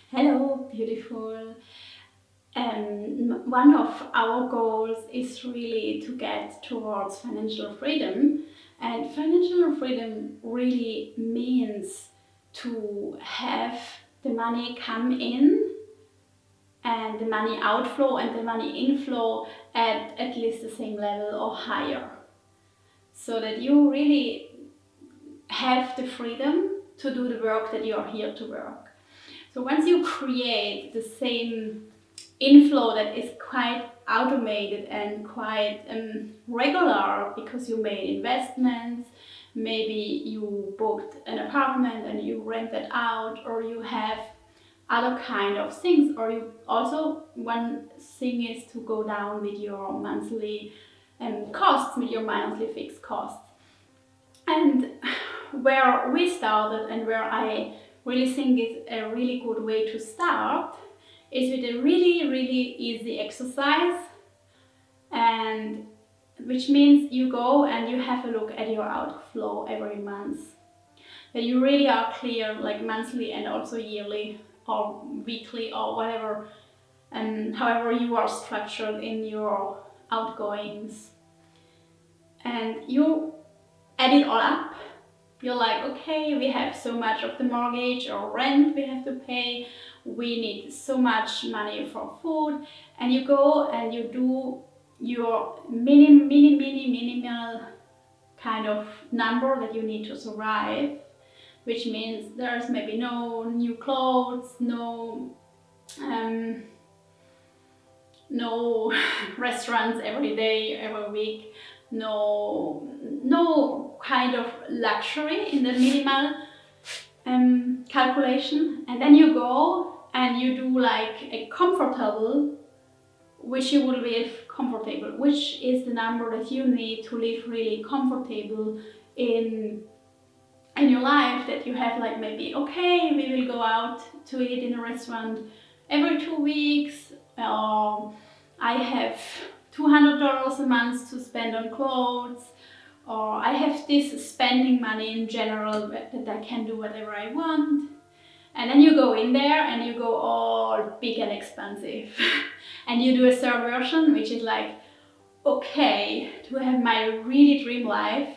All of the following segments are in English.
Hello, beautiful. One of our goals is really to get towards financial freedom, and financial freedom really means to have the money come in and the money outflow and the money inflow at least the same level or higher, so that you really have the freedom to do the work that you are here to work. So once you create the same inflow that is quite automated and quite regular, because you made investments, maybe you booked an apartment and you rent it out, or you have other kind of things, or you also, one thing is to go down with your monthly costs, with your monthly fixed costs. And where we started, and where I really think is a really good way to start, is with a really easy exercise, and which means you go and you have a look at your outflow every month. That you really are clear, like monthly and also yearly or weekly or whatever, and however you are structured in your outgoings. And you add it all up. You're like, okay, we have so much of the mortgage or rent we have to pay, we need so much money for food, and you go and you do your minimal kind of number that you need to survive, which means there's maybe no new clothes, no restaurants every day, every week, no kind of luxury in the minimal calculation. And then you go and you do like a comfortable, which you will live comfortable, which is the number that you need to live really comfortable in your life. That you have like, maybe, okay, we will go out to eat in a restaurant every 2 weeks, or I have $200 a month to spend on clothes, or I have this spending money in general that I can do whatever I want. And then you go in there and you go all big and expensive. And you do a third version, which is like, okay, to have my really dream life,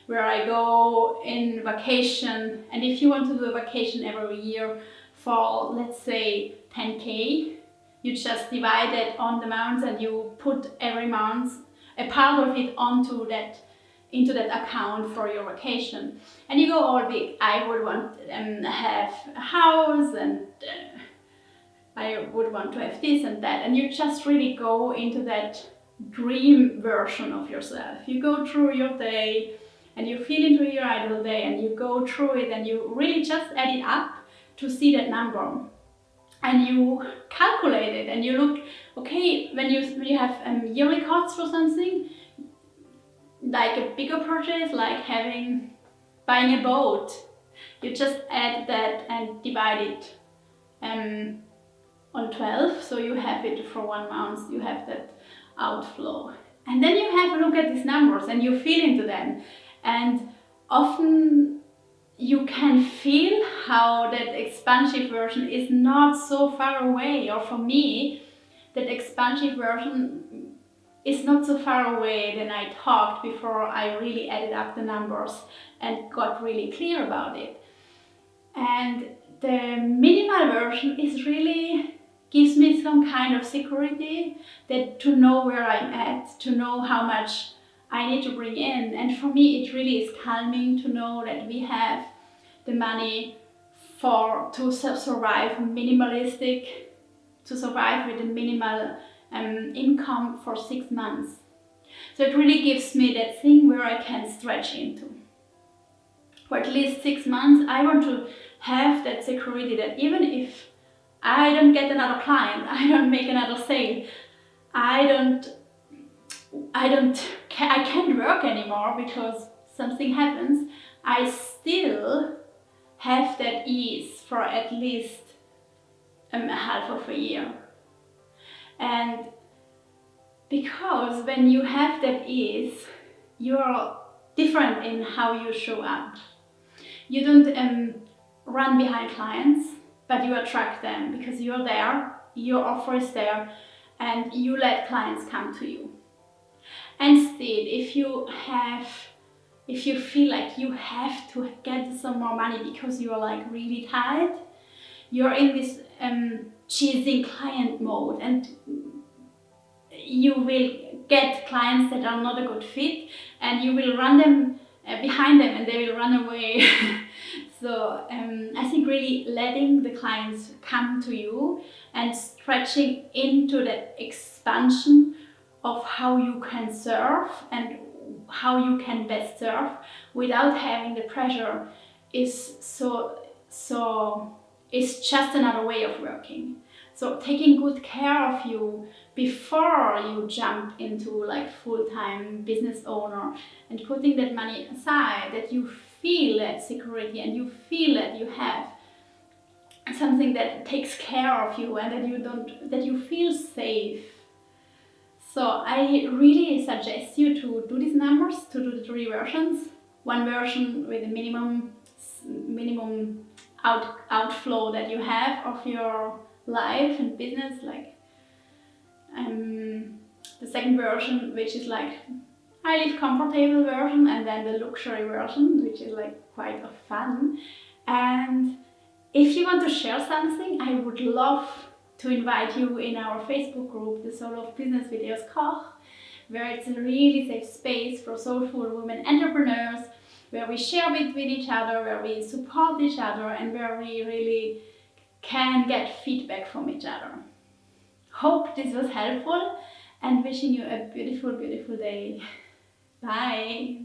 where I go in vacation. And if you want to do a vacation every year for, let's say, 10K, you just divide it on the months and you put every month a part of it into that account for your vacation. And you go all big. I would want to have a house, and I would want to have this and that. And you just really go into that dream version of yourself. You go through your day and you feel into your ideal day, and you go through it and you really just add it up to see that number. And you calculate it and you look, okay, when you have yearly costs for something, like a bigger purchase, like buying a boat, you just add that and divide it on 12, so you have it for 1 month, you have that outflow. And then you have a look at these numbers and you feel into them. And often you can feel how that expansive version is not so far away, or for me, that expansive version is not so far away than I talked before I really added up the numbers and got really clear about it. And the minimal version is really gives me some kind of security, that to know where I'm at, to know how much I need to bring in. And for me, it really is calming to know that we have the money to survive minimalistic, to survive with a minimal income for 6 months. So it really gives me that thing where I can stretch into. For at least 6 months, I want to have that security that even if I don't get another client, I don't make another sale, I can't work anymore because something happens, I still have that ease for at least a half of a year. And because when you have that ease, you're different in how you show up. You don't run behind clients. You don't have to chase after clients. You don't have to chase after money. You just go and you do the work. And you have a look at these numbers and you feel into them. And often you can feel how that expansive version is not so far away, or for me, it really is calming to know that we have the money to survive minimalistic, to survive with a minimal income for 6 months. So it really gives me that thing where I can stretch into. For at least 6 months, I want to have that security that even if I don't get another client, I don't make another sale, I don't make another sale, I still have that ease for at least a half of a year. And but you attract them because you're there, your offer is there, and you let clients come to you. Instead, if you feel like you have to get some more money because you're like really tired, you're in this chasing client mode, and you will get clients that are not a good fit, and you will run them behind them and they will run away. So I think really letting the clients come to you and stretching into that expansion of how you can serve and how you can best serve without having the pressure is is just another way of working. So taking good care of you before you jump into like full-time business owner, and putting that money aside, that you feel that security and you feel that you have something that takes care of you and that you feel safe. So I really suggest you to do these numbers, to do the 3 versions. One version with a minimum outflow that you have of your life and business, like the second version, which is like I live comfortable version, and then the luxury version, which is like quite a fun. And if you want to share something, I would love to invite you in our Facebook group, the Soul of Business with Eos Koch, where it's a really safe space for soulful women entrepreneurs, where we share with each other, where we support each other, and where we really can get feedback from each other. Hope this was helpful, and wishing you a beautiful, beautiful day. Bye.